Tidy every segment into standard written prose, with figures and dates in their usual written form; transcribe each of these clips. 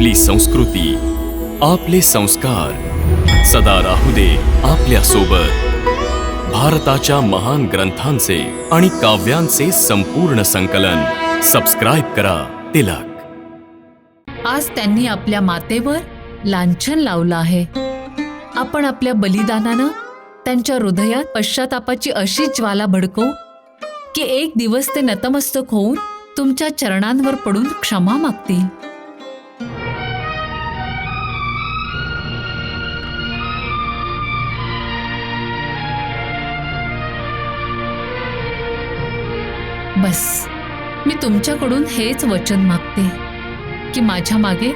आपली संस्कृती, आपले संस्कार सदा राहू दे आपल्या सोबत. भारताच्या महान ग्रंथांचे आणि काव्यांचे संपूर्ण संकलन. सबस्क्राईब करा तिलक. आज त्यांनी आपल्या मातेवर लांछन लावलं आहे. आपण आपल्या बलिदानानं त्यांच्या हृदयात पश्चातापाची अशी ज्वाला भडकवू की एक दिवस ते नतमस्तक होऊन तुमच्या चरणांवर पडून क्षमा मागतील. बस, मी तुमच्याकडून हेच वचन मागते की माझ्या मागे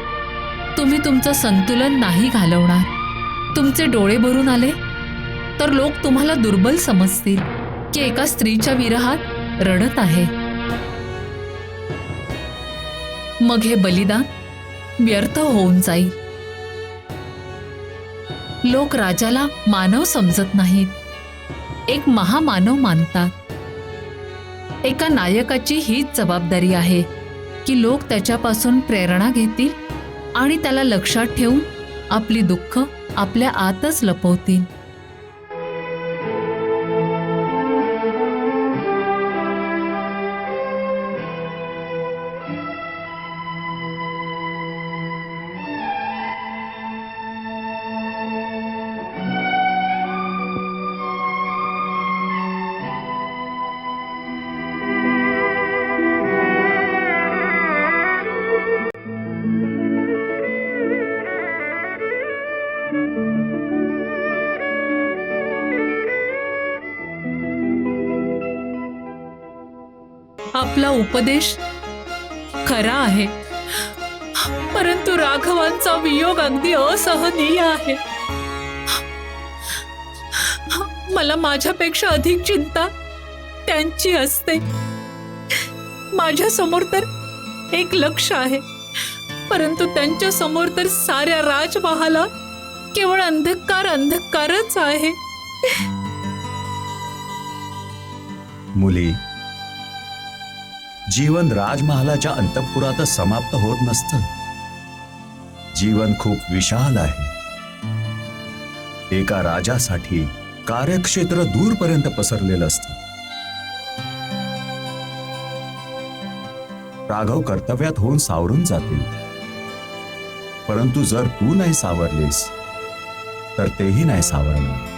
तुम्ही तुमचं संतुलन नाही घालवणार. तुमचे डोळे भरून आले तर लोक तुम्हाला दुर्बल समजतील की एका स्त्रीच्या विरहात रडत आहे. मग हे बलिदान व्यर्थ होऊन जाईल. लोक राजाला मानव समजत नाहीत, एक महामानव मानतात. एका नायकाची हीच जबाबदारी आहे की लोक त्याच्यापासून प्रेरणा घेतील आणि त्याला लक्षात ठेवून आपली दुःख आपल्या आतच लपवतील. आपला उपदेश खरा आहे, परंतु राघवांचा वियोग अगदी असहनीय आहे. मला माझ्यापेक्षा अधिक चिंता त्यांची असते. माझ्या समोर तर एक लक्ष्य आहे, परंतु त्यांच्या समोर तर साऱ्या राजमहाला केवळ अंधकार अंधकारच आहे. मुली, जीवन राजमहालाच्या अंतःपुरातच समाप्त होत नसतं. जीवन खूप विशाल आहे. एका राजासाठी कार्यक्षेत्र दूरपर्यंत पसरलेलं असतं. राघव कर्तव्यात होऊन सावरून जातील, परंतु जर तू नाही सावरलीस तर तेही नाही सावरणार.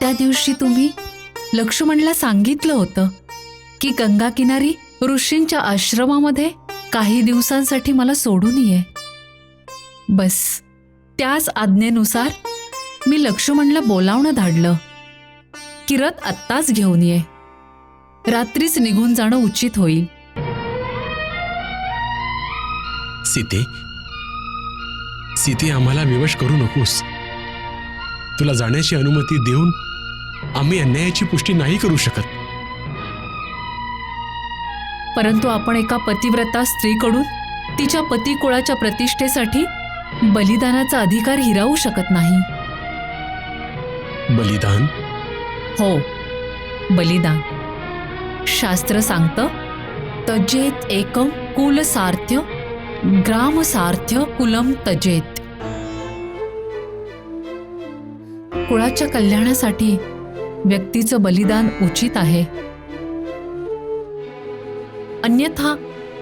त्या दिवशी तुम्ही लक्ष्मणला सांगितलं होतं की गंगा किनारी ऋषींच्या आश्रमामध्ये काही दिवसांसाठी मला सोडून ये. बस, त्याच आज्ञेनुसार मी लक्ष्मणला बोलावणं धाडलं की रथ आत्ताच घेऊन ये. रात्रीच निघून जाणं उचित होईल. सीते, आम्हाला विवश करू नकोस. तुला जाण्याची अनुमती देऊन आम्ही अन्यायाची पुष्टी नाही करू शकत. परंतु आपण एका पतिव्रता स्त्रीकडून तिच्या पतिकुळाच्या प्रतिष्ठेसाठी बलिदानाचा अधिकार हिरावू शकत नाही. बलिदान? हो, बलिदान. शास्त्र सांगतं, तजेत एकम कुल सार्थ्य ग्राम सार्थ्य कुलम तजेत. कुळाच्या कल्याणासाठी व्यक्तीचं बलिदान उचित आहे. अन्यथा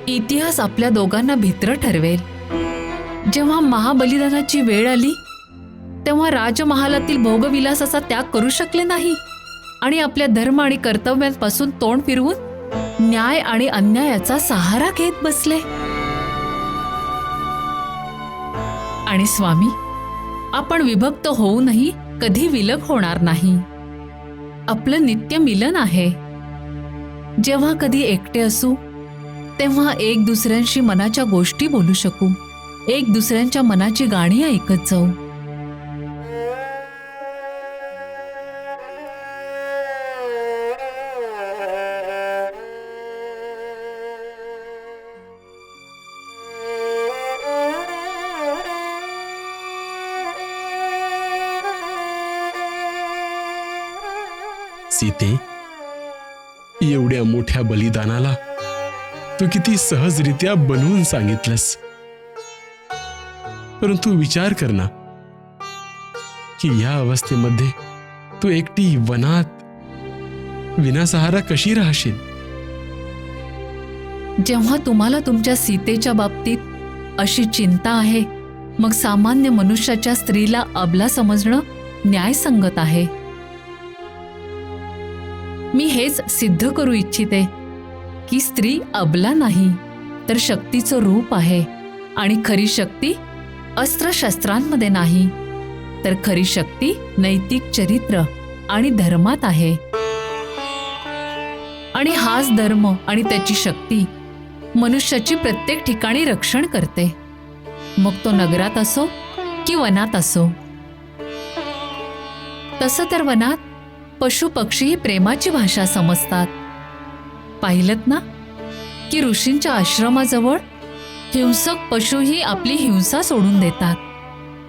इतिहास आपल्या दोघांना भित्र ठरवेल. जेव्हा महाबलिदानाची वेळ आली तेव्हा राजमहालातील भोगविलासाचा त्याग करू शकले नाही आणि आपल्या धर्म आणि कर्तव्यांपासून तोंड फिरवून न्याय आणि अन्यायाचा सहारा घेत बसले. आणि स्वामी, आपण विभक्त होऊनही कधी विलग होणार नाही. आपलं नित्य मिलन आहे. जेव्हा कधी एकटे असू तेव्हा एक दुसऱ्यांशी मनाच्या गोष्टी बोलू शकू, एक दुसऱ्यांच्या मनाची गाणी ऐकत जाऊ. सीते, एवढ्या मोठ्या बलिदानाला तू किती सहजरित्या बनवून सांगितलंस. परंतु विचार कर ना की या अवस्थेमध्ये तू एकटी वनात विनासहारा कशी राहशील. जेव्हा तुम्हाला तुमच्या सीतेच्या बाबतीत अशी चिंता आहे, मग सामान्य मनुष्याच्या स्त्रीला अबला समजणं न्यायसंगत आहे. मी हेच सिद्ध करू इच्छिते की स्त्री अबला नाही तर शक्तीचं रूप आहे आणि खरी शक्ती अस्त्रशस्त्रांमध्ये नाही तर खरी शक्ती नैतिक चरित्र आणि धर्मात आहे. आणि हाच धर्म आणि त्याची शक्ती मनुष्याची प्रत्येक ठिकाणी रक्षण करते, मग तो नगरात असो की वनात असो. तसं तर वनात पशु पक्षी ही प्रेमाची भाषा समजतात. पाहिलत ना की ऋषींच्या आश्रमाजवळ हिंसक पशुही आपली हिंसा सोडून देतात.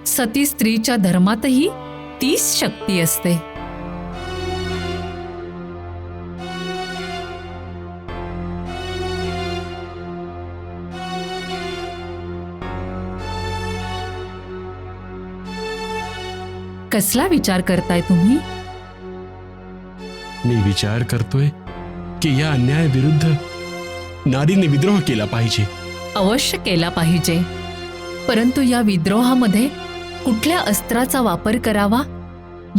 सती स्त्रीच्या धर्मातही तीच शक्ती असते. कसला विचार करताय तुम्ही? मी विचार करतोय की या अन्यायाविरुद्ध नारीने विद्रोह केला पाहिजे. अवश्य केला पाहिजे, परंतु या विद्रोहामध्ये कुठल्या अस्त्राचा वापर करावा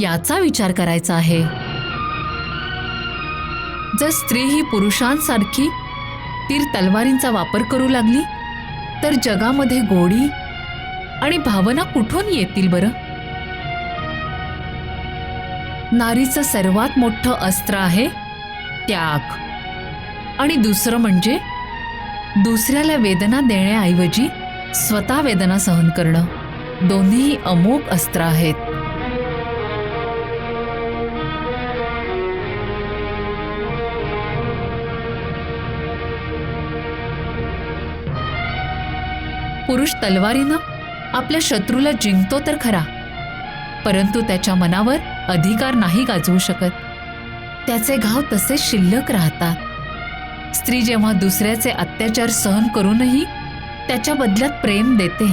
याचा विचार करायचा आहे. जर स्त्री ही पुरुषांसारखी तीर तलवारींचा वापर करू लागली तर जगामध्ये गोडी आणि भावना कुठून येतील बरं? नारीचं सर्वात मोठं अस्त्र आहे त्याग, आणि दुसरं म्हणजे दुसऱ्याला वेदना देण्याऐवजी स्वतः वेदना सहन करणं. दोन्हीही अमोघ अस्त्र आहेत. पुरुष तलवारीनं आपल्या शत्रूला जिंकतो तर खरा, परंतु त्याच्या मनावर अधिकार नाही गाजवू शकत. त्याचे घाव तसेच शिल्लक राहतात. स्त्री जेव्हा दुसऱ्याचे अत्याचार सहन करूनही त्याच्या बदल्यात प्रेम देते,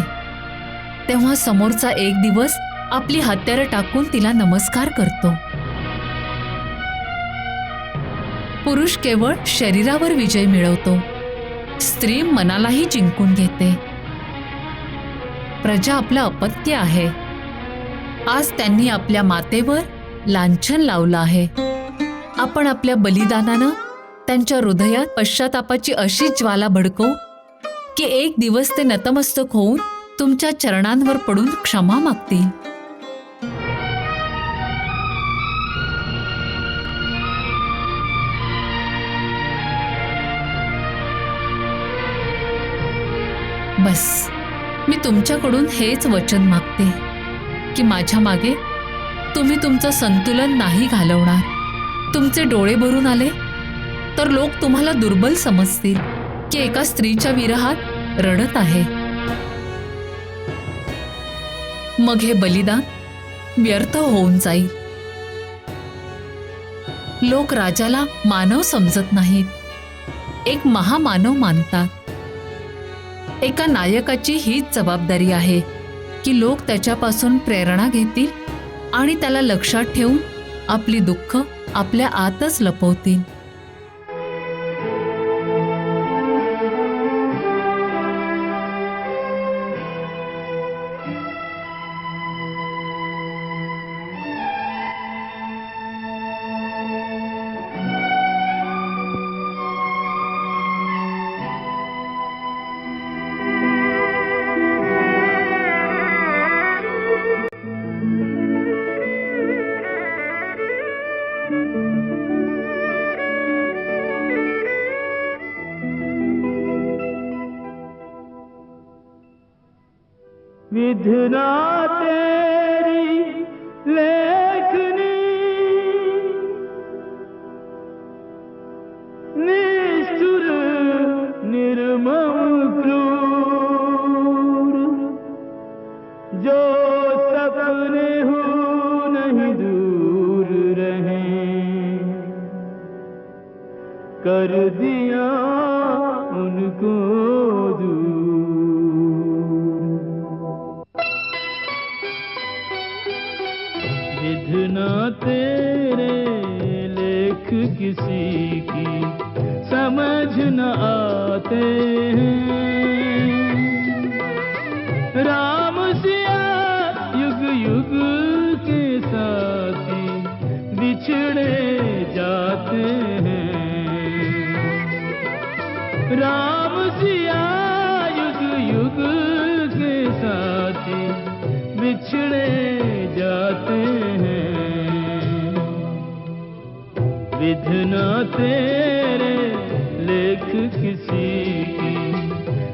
तेव्हा समोरचा एक दिवस आपली हत्यारं टाकून तिला नमस्कार करतो. पुरुष केवळ शरीरावर विजय मिळवतो, स्त्री मनालाही जिंकून घेते. प्रजा आपलं अपत्य आहे. आज त्यांनी आपल्या मातेवर लांछन लावलं आहे. आपण आपल्या बलिदानानं त्यांच्या हृदयात पश्चातापाची अशी ज्वाला भडकवू की एक दिवस ते नतमस्तक होऊन तुमच्या चरणांवर पडून क्षमा मागतील. बस, मी तुमच्याकडून हेच वचन मागते की माझ्या मागे तुम्ही तुमचं संतुलन नाही घालवणार. तुमचे डोळे भरून आले तर लोक तुम्हाला दुर्बल समजतील की एका स्त्रीच्या विरहात रडत आहे. मग हे बलिदान व्यर्थ होऊन जाईल. लोक राजाला मानव समजत नाहीत, एक महामानव मानतात. एका नायकाची हीच जबाबदारी आहे की लोक त्याच्यापासून प्रेरणा घेतील आणि त्याला लक्षात ठेवून आपली दुःख आपल्या आतच लपवतील. विधना तेरी लेखनी निष्ठुर निर्मम क्रूर, जो सपने हो नहीं दूर रहे, कर दिया उनको दूर। विधना तेरे लेख किसी की समझ न आते हैं, राम सिया युग युग के साथी बिछड़े जाते हैं, राम सिया युग युग के साथी बिछड़े जाते हैं। विधना तेरे लेख किसी की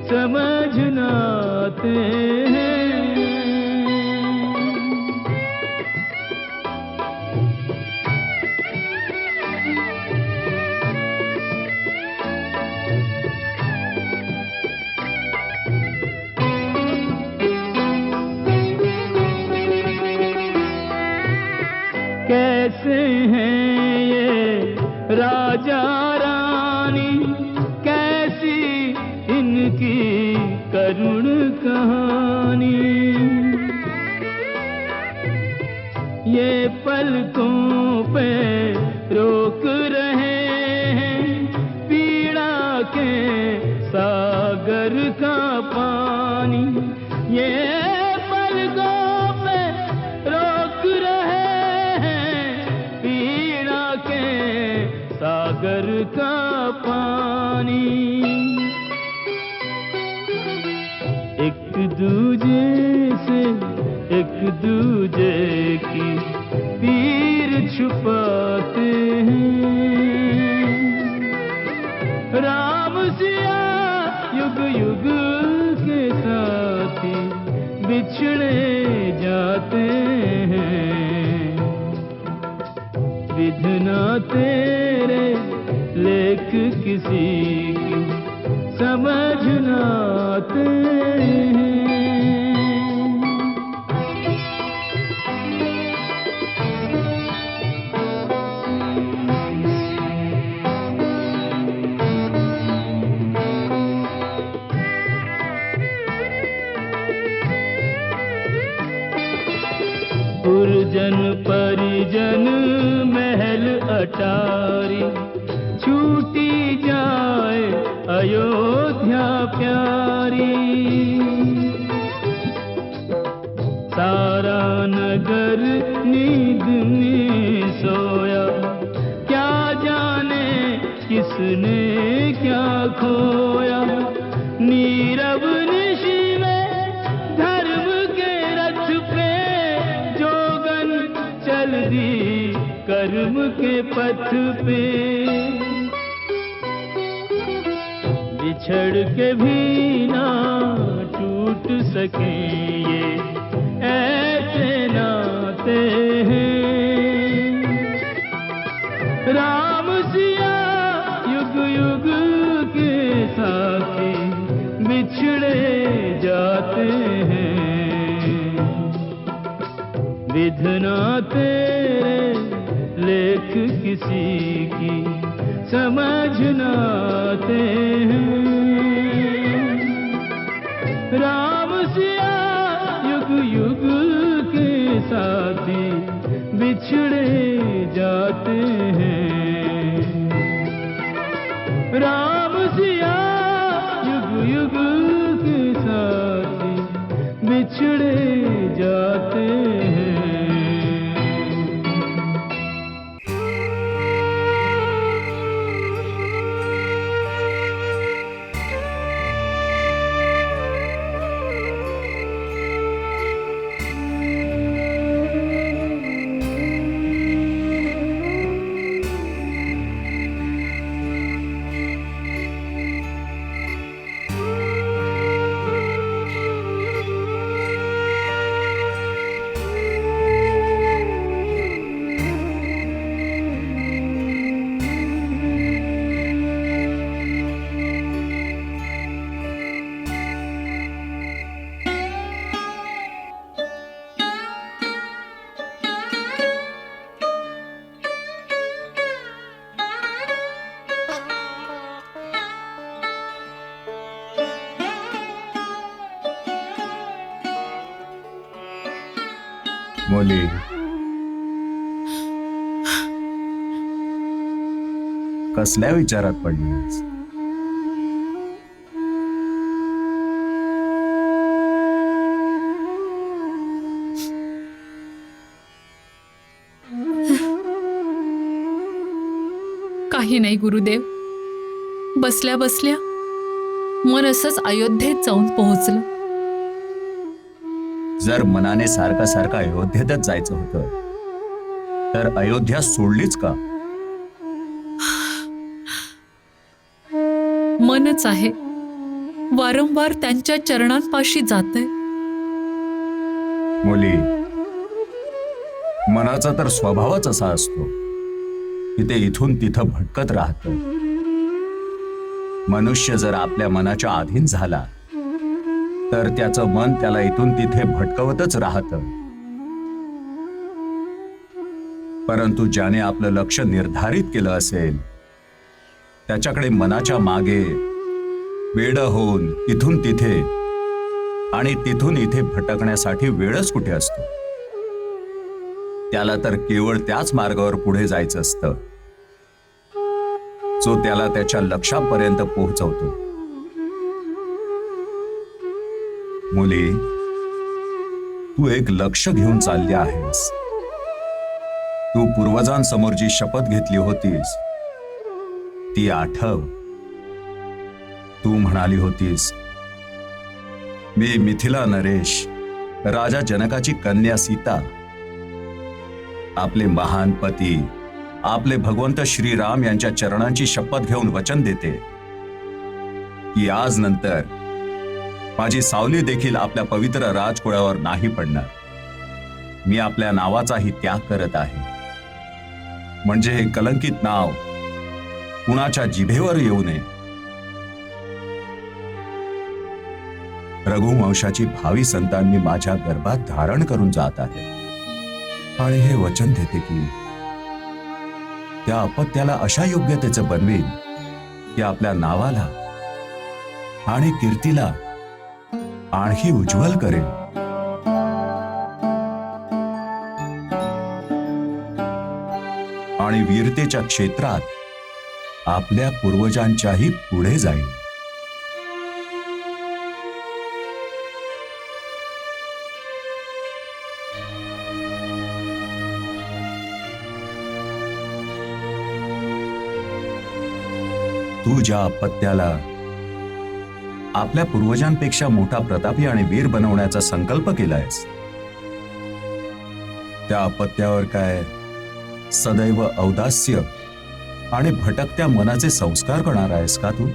समझ न आते हैं। कैसे हैं ये राजा रानी, कैसी इनकी करुण कहानी, ये पलकों पे रोक रहे हैं पीड़ा के सागर का पानी, ये पलकों पे रोक रहे हैं पीड़ा के सागर का पानी। एक दूजे से एक दूजे की पीर छुपाते हैं, राम सिया युग युग के साथी बिछड़े जाते हैं। विधना तेरे लेख किसी की समझ न आते हैं। पुरजन परिजन महल अटारी, छूटी जाए अयोध्या प्यारी, सारा नगर नींद में सोया, क्या जाने किसने क्या खोया, नीरव निशी में धर्म के रथ पे जोगन चल दी कर्म के पथ पे, बिछड़ के भी ना टूट सके ये ऐसे नाते हैं, राम सिया युग युग के साथी बिछड़े जाते हैं। विधना तेरे लेख किसी की समझ न आते हैं, राम सिया युग युग के साथी बिछड़े जाते हैं, राम सिया युग युग के साथी बिछड़े जाते हैं। मुली, कसल्या विचारात पडलीस? काही नाही गुरुदेव. बसल्या बसल्या मन असंच अयोध्येत जाऊन पोहोचलं. जर मनाने सारखं सारखं अयोध्येतच जायचं होतं तर अयोध्या सोडलीच का? मनच आहे, वारंवार त्यांच्या चरणांपाशी जातंय. मुली, मनाचा तर स्वभावच असा असतो की ते इथून तिथं भटकत राहतं. मनुष्य जर आपल्या मनाच्या अधीन झाला तर त्याचं मन त्याला इथून तिथे भटकवतच राहतं. परंतु ज्याने आपलं लक्ष निर्धारित केलं असेल त्याच्याकडे मनाच्या मागे वेडं होऊन इथून तिथे आणि तिथून इथे भटकण्यासाठी वेळच कुठे असतो. त्याला तर केवळ त्याच मार्गावर पुढे जायचं असतं जो त्याला त्याच्या लक्ष्यापर्यंत पोहोचवतो. मुली, तू एक लक्ष घेऊन चालली आहेस. तू पूर्वजांसमोर जी शपथ घेतली होतीस ती आठव. तू म्हणाली होतीस, मी मिथिला नरेश, राजा जनकाची कन्या सीता, आपले महान पती आपले भगवंत श्रीराम यांच्या चरणांची शपथ घेऊन वचन देते की आज नंतर माझी सावली देखील आपल्या पवित्र राजकुळावर नाही पडणार. मी आपल्या नावाचाही त्याग करत आहे, म्हणजे हे कलंकित नाव कुणाच्या जिभेवर येऊ नये. रघुवंशाची भावी संतान मी माझ्या गर्भात धारण करून जात आहे आणि हे वचन देते की त्या अपत्याला अशा योग्यतेचं बनवीन की आपल्या नावाला आणि कीर्तीला आणखी उज्ज्वल करेल. आणि वीरतेच्या क्षेत्रात आपल्या पूर्वजांच्याही पुढे जाईल. तू ज्या अपत्याला आपल्या पूर्वजांपेक्षा मोठा प्रतापी आणि वीर बनवण्याचा संकल्प केलायस त्या अपत्यावर काय सदैव औदास्य आणि भटकत्या मनाचे संस्कार करणार आहेस का तू?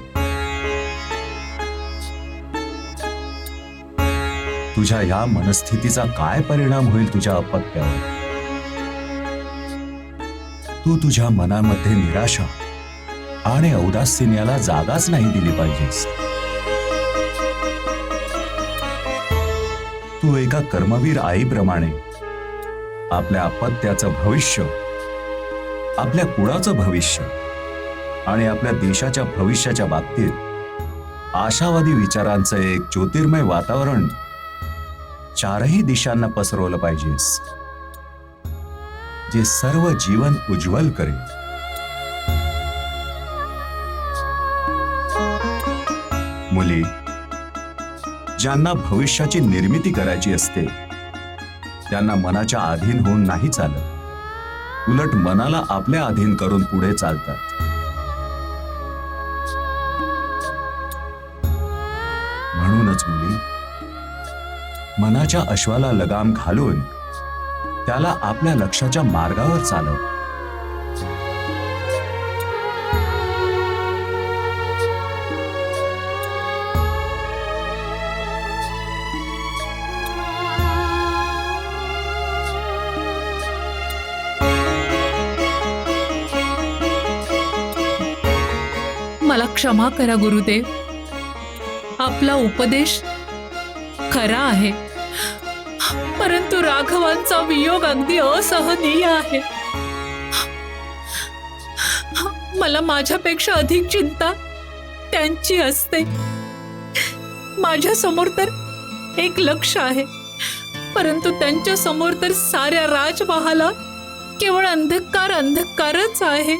तुझ्या या मनस्थितीचा काय परिणाम होईल तुझ्या अपत्यावर? तू तुझ्या मनामध्ये निराशा आणि औदासीन याला जागाच नाही दिली पाहिजेस. तू एका कर्मवीर आईप्रमाणे आपल्या अपत्याचं भविष्य, आपल्या कुळाचं भविष्य आणि आपल्या देशाच्या भविष्याच्या बाबतीत आशावादी विचारांचं एक ज्योतिर्मय वातावरण चारही दिशांना पसरवलं पाहिजेस, जे सर्व जीवन उज्ज्वल करेल. मुली, ज्यांना भविष्याची निर्मिती करायची असते त्यांना मनाच्या अधीन होऊन नाही चालत, उलट मनाला आपल्या अधीन करून पुढे चालतात. म्हणूनच मुली, मनाच्या अश्वाला लगाम घालून त्याला आपल्या लक्ष्याच्या मार्गावर चालव. मला क्षमा करा गुरुदेव. आपला उपदेश खरा आहे, परंतु राघवांचा वियोग अगदी असहनीय आहे. मला माझ्यापेक्षा अधिक चिंता त्यांची असते. माझ्या समोर तर एक लक्ष्य आहे, परंतु त्यांच्या समोर तर साऱ्या राजमहालात केवळ अंधकार अंधकारच आहे.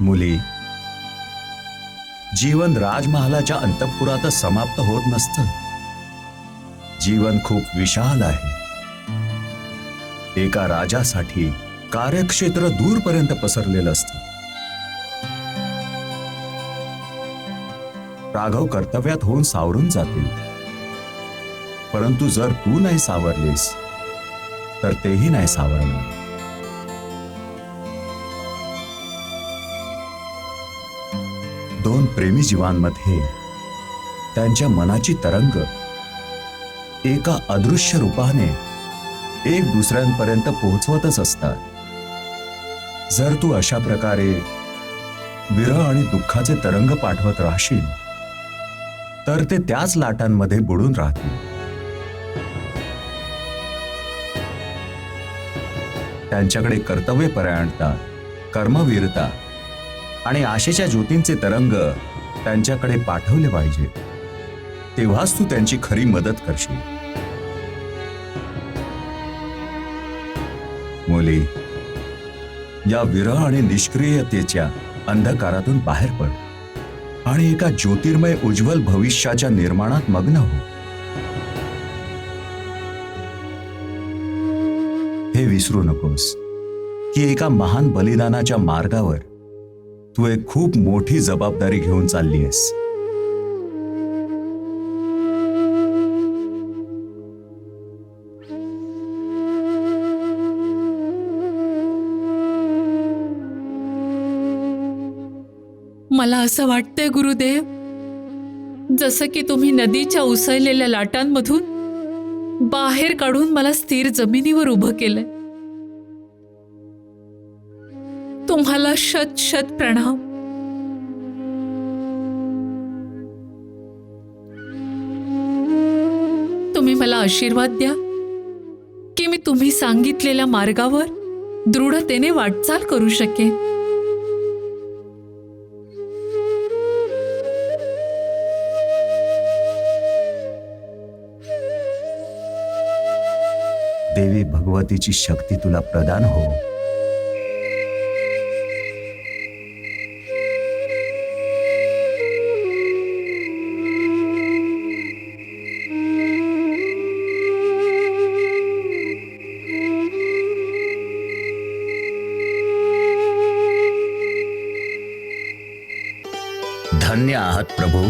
मुली, जीवन राजमहालाच्या अंतःपुरातच समाप्त होत नसतं. जीवन खूप विशाल आहे. एका राजासाठी कार्यक्षेत्र दूरपर्यंत पसरलेलं असतं. राघव कर्तव्यात होऊन सावरून जातील, परंतु जर तू नाही सावरलीस तर तेही नाही सावरणार. दोन प्रेमी जीवांमध्ये त्यांच्या मनाची तरंग एका अदृश्य रूपाने एक दुसऱ्यांपर्यंत पोहोचवतच असतात. जर तू अशा प्रकारे विरह आणि दुःखाचे तरंग पाठवत राहशील तर ते त्याच लाटांमध्ये बुडून राहतील. त्यांच्याकडे कर्तव्यपरायणता, कर्मवीरता आणि आशेच्या ज्योतींचे तरंग त्यांच्याकडे पाठवले पाहिजे. तेव्हाच तू त्यांची खरी मदत करशील. मुली, या विरह आणि निष्क्रियतेच्या अंधकारातून बाहेर पड आणि एका ज्योतिर्मय उज्ज्वल भविष्याच्या निर्माणात मग्न हो. हे विसरू नकोस की एका महान बलिदानाच्या मार्गावर तू एक खूप मोठी जबाबदारी घेऊन चालली आहेस. मला असं वाटतंय गुरुदेव, जसं की तुम्ही नदीच्या उसळलेल्या लाटांमधून बाहेर काढून मला स्थिर जमिनीवर उभं केलंय. तुम्हाला शत शत प्रणाम. तुम्ही मला आशीर्वाद द्या की मी तुम्ही सांगितलेल्या मार्गावर दृढतेने वाटचाल करू शकेन. देवी भगवतीची शक्ती तुला प्रदान हो. धन्य आहात प्रभू.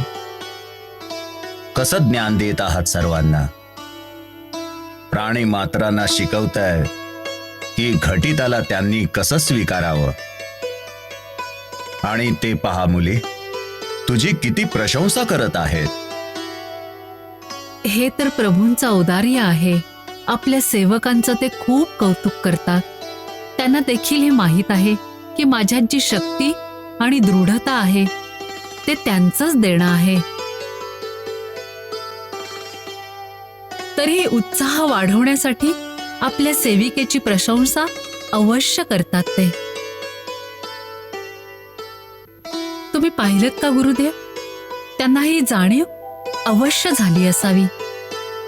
कसं ज्ञान देत आहात सर्वांना. प्राणी मात्रांना शिकवताय की घटिताला त्यांनी कसं स्वीकारावं. आणि ते पहा मुली, तुझी किती प्रशंसा करत आहेत. हे तर प्रभूंचा औदार्य आहे. आपल्या सेवकांचं ते खूप कौतुक करतात. त्यांना देखील हे माहीत आहे की माझ्यात जी शक्ती आणि दृढता आहे ते त्यांचंच देणं आहे. तरी उत्साह वाढवण्यासाठी आपल्या सेविकेची प्रशंसा अवश्य करतात ते. तुम्ही पाहिलत का गुरुदेव, त्यांना ही जाणीव अवश्य झाली असावी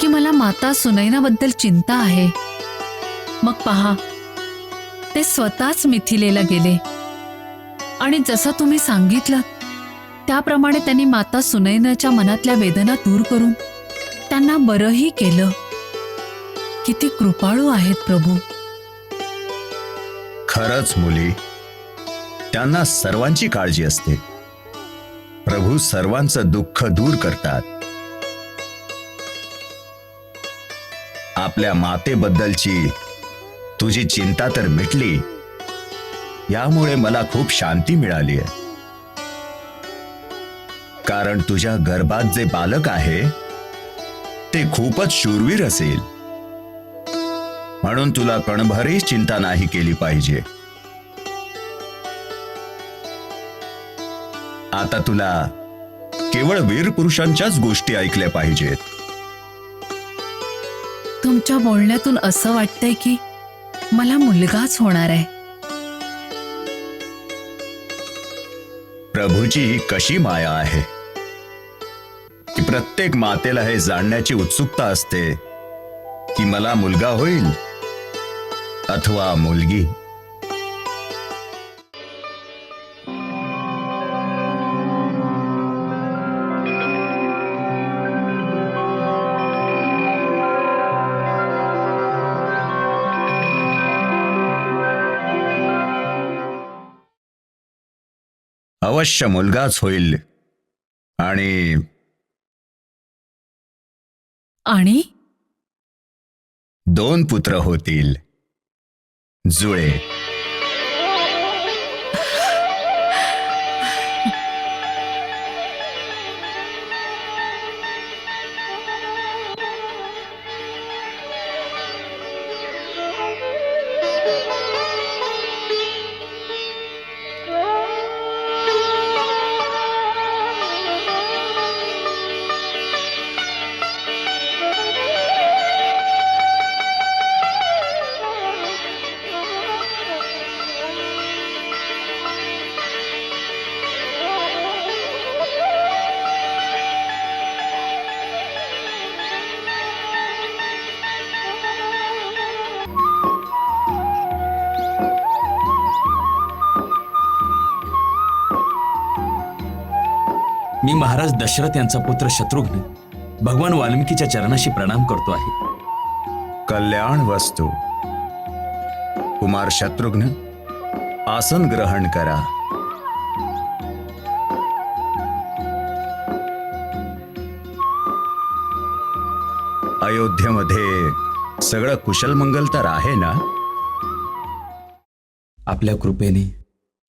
की मला माता सुनैनाबद्दल चिंता आहे. मग पहा, ते स्वतःच मिथिलेला गेले आणि जसं तुम्ही सांगितलं त्याप्रमाणे त्यांनी माता सुनैनाच्या मनातल्या वेदना दूर करून त्यांना बरंही केलं. किती कृपाळू आहेत प्रभू. खरंच मुली, त्यांना सर्वांची काळजी असते. प्रभू सर्वांचं दुःख दूर करतात. आपल्या मातेबद्दलची तुझी चिंता तर मिटली, यामुळे मला खूप शांती मिळाली आहे. कारण तुझ्या गर्भात जे बालक आहे ते खूपच शूरवीर असेल, म्हणून तुला कणभरही चिंता नाही केली पाहिजे. आता तुला केवळ वीर पुरुषांच्याच गोष्टी ऐकल्या पाहिजेत. तुमच्या बोलण्यातून असं वाटतंय की मला मुलगाच होणार आहे. प्रभूची ही कशी माया आहे की प्रत्येक मातेला हे जाणण्याची उत्सुकता असते की मला मुलगा होईल अथवा मुलगी. अवश्य मुलगाच होईल. आणि आणि 2 पुत्र होतील, जुळे. मी महाराज दशरथ यांचा पुत्र शत्रुघ्न भगवान वाल्मिकीच्या चरणाशी प्रणाम करतो आहे. कल्याण वस्तू. कुमार शत्रुघ्न, आसन ग्रहण करा. अयोध्येमध्ये सगळं कुशलमंगल तर आहे ना? आपल्या कृपेने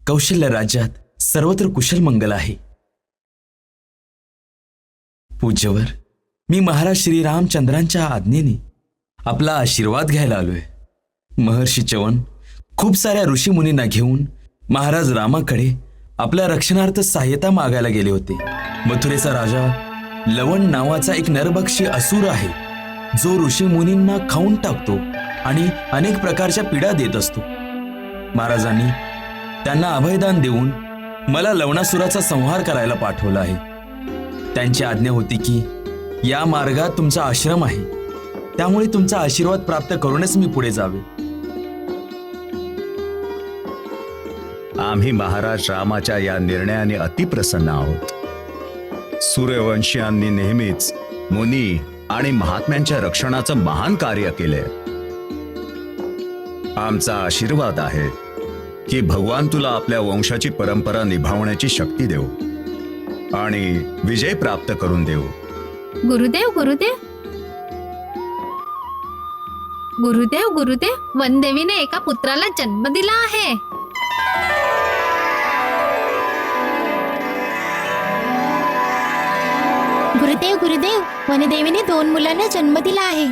कौशल्य राज्यात सर्वत्र कुशल मंगल आहे. पूज्यवर, मी महाराज श्रीरामचंद्रांच्या आज्ञेने आपला आशीर्वाद घ्यायला आलोय. महर्षी च्यवन खूप साऱ्या ऋषीमुनींना घेऊन महाराज रामाकडे आपल्या रक्षणार्थ सहाय्यता मागायला गेले होते. मथुरेचा राजा लवण नावाचा एक नरभक्षी असुर आहे, जो ऋषीमुनींना खाऊन टाकतो आणि अनेक प्रकारच्या पीडा देत असतो. महाराजांनी त्यांना अभयदान देऊन मला लवणासुराचा संहार करायला पाठवलं आहे. त्यांची आज्ञा होती की या मार्गात तुमचा आश्रम आहे, त्यामुळे तुमचा आशीर्वाद प्राप्त करूनच मी पुढे जावे. आम्ही महाराज रामाच्या या निर्णयाने अतिप्रसन्न आहोत. सूर्यवंशीयांनी नेहमीच मुनी आणि महात्म्यांच्या रक्षणाचं महान कार्य केलंय. आमचा आशीर्वाद आहे की भगवान तुला आपल्या वंशाची परंपरा निभावण्याची शक्ती देऊ आणि विजय प्राप्त करून देऊ. गुरुदेव गुरुदेव गुरुदेव गुरुदेव, वनदेवीने एका पुत्राला जन्म दिला आहे. गुरुदेव गुरुदेव, वनदेवीने 2 मुलांना जन्म दिला आहे.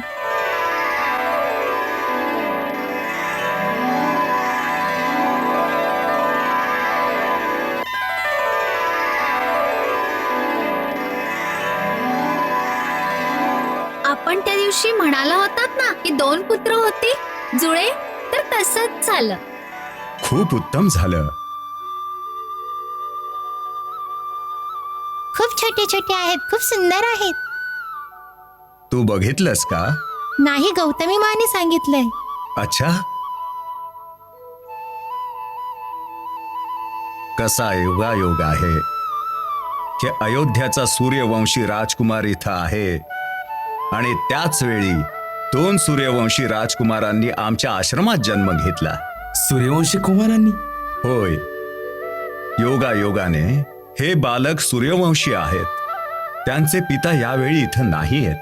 आपण त्या दिवशी म्हणाला होतात ना की 2 पुत्र होती, जुळे, तर तसंच झालं. खूप उत्तम झालं. खूप छोटे छोटे आहेत, खूप सुंदर आहेत. तू बघितलंस का? नाही, गौतमी माने सांगितलंय. अच्छा, कसा योगायोग आहे की अयोध्याचा सूर्यवंशी राजकुमार इथं आहे आणि त्याच वेळी 2 सूर्यवंशी राजकुमारांनी आमच्या आश्रमात जन्म घेतला. सूर्यवंशी कुमारांनी? होय, योगायोगाने हे बालक सूर्यवंशी आहेत. त्यांचे पिता यावेळी इथं नाही आहेत.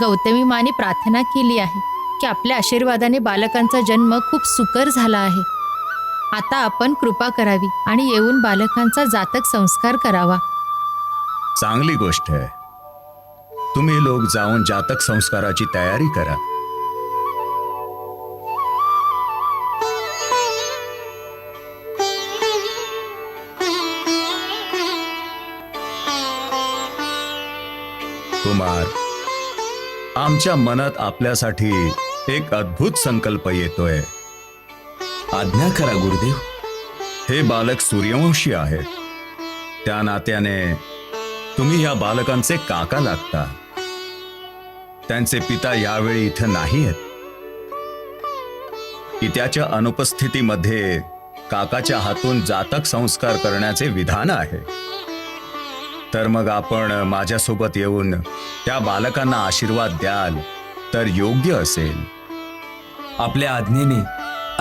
गौतमी माने प्रार्थना केली आहे की आपल्या आशीर्वादाने बालकांचा जन्म खूप सुकर झाला आहे. आता आपण कृपा करावी आणि येऊन बालकांचा जातक संस्कार करावा. चांगली गोष्ट आहे. तुम्ही लोक जाऊन जातक संस्काराची तयारी करा. कुमार, आमच्या मनात आपल्यासाठी एक अद्भुत संकल्प येतोय. आज्ञा करा गुरुदेव. हे बालक सूर्यवंशी आहे, त्या नात्याने तुम्ही या बालकांचे काका लागता. त्यांचे पिता यावेळी इथं नाही आहेत. पित्याच्या अनुपस्थितीमध्ये काकाच्या हातून जातक संस्कार करण्याचे विधान आहे. तर मग आपण माझ्यासोबत येऊन त्या बालकांना आशीर्वाद द्याल तर योग्य असेल. आपल्या आज्ञेने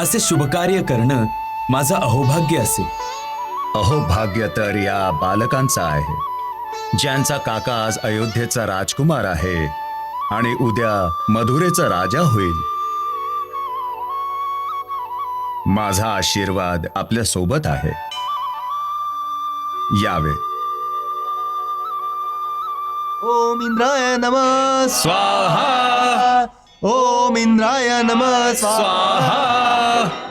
असे शुभकार्य करणं माझं अहोभाग्य असेल. अहोभाग्य तर या बालकांचा आहे, ज्यांचा काका आज अयोध्येचा राजकुमार आहे आणि उद्या मधुरेचा राजा होईल. माझा आशीर्वाद आपल्या सोबत आहे. यावे. ओम इंद्राय नमः स्वाहा. ओम इंद्राय नमः स्वाहा.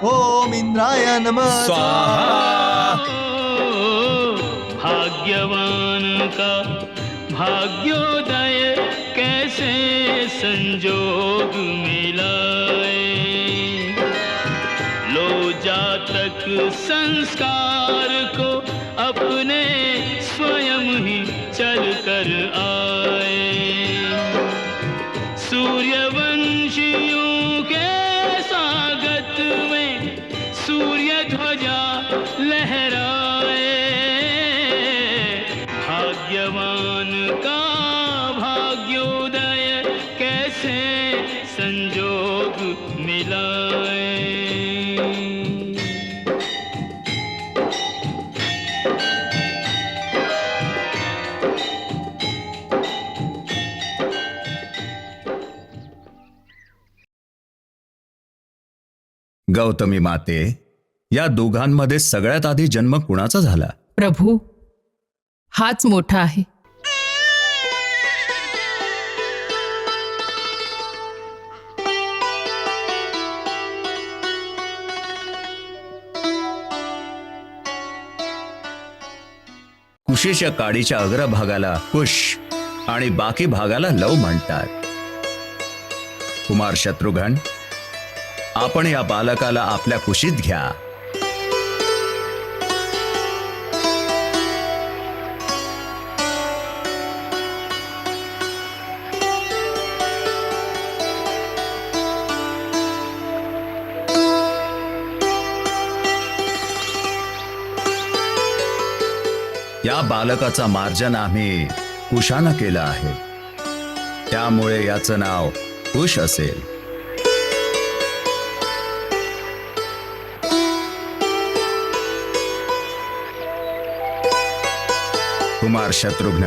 ओम इंद्राय नमः स्वाहा. भाग्यवान का भाग्योदय कैसे संजोग मिलाए, लो जातक संस्कार को अपने स्वयं ही चल कर आए. सूर्यवंशियों के स्वागत में सूर्य ध्वजा लहराए, भाग्यवान का भाग्योदय कैसे संजोग मिलाए. गौतमी माते, या दोघांमध्ये सगळ्यात आधी जन्म कुणाचा झाला? प्रभू, हाच मोठा आहे. कुशीच्या काडीच्या अग्रभागाला कुश आणि बाकी भागाला लव म्हणतात. कुमार शत्रुघ्न, आपण या बालकाला आपल्या कुशीत घ्या. या बालकाचा मार्जन आम्ही कुशानं केलं आहे, त्यामुळे याचं नाव कुश असेल. कुमार शत्रुघ्न,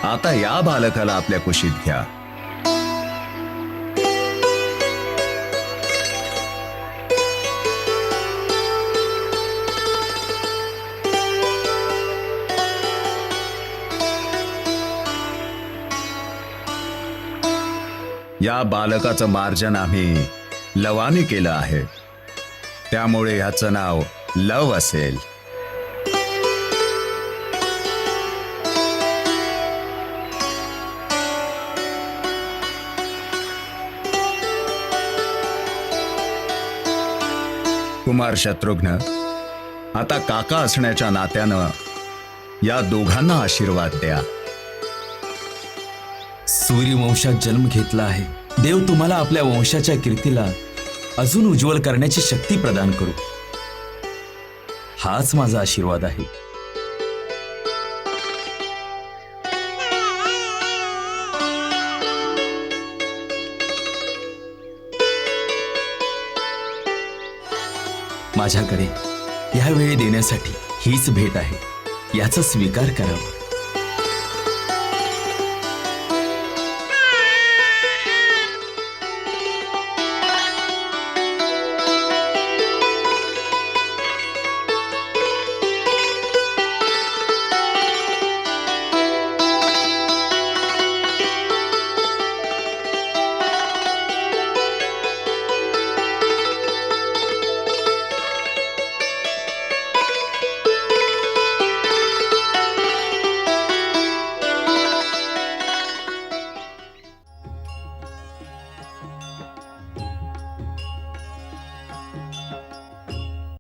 आता या बालकाला आपल्या कुशीत घ्या. या बालकाचं मार्जन आम्ही लवाने केलं आहे, त्यामुळे ह्याचं नाव लव असेल. कुमार शत्रुघ्न, आता काका असण्याच्या नात्यानं या दोघांना आशीर्वाद द्या. सूर्यवंशात जन्म घेतला आहे. देव तुम्हाला आपल्या वंशाच्या कीर्तीला अजून उज्ज्वल करण्याची शक्ती प्रदान करू, हाच माझा आशीर्वाद आहे. माझ्याकडे ह्या वेळी देण्यासाठी हीच भेट आहे, याचा स्वीकार करावा.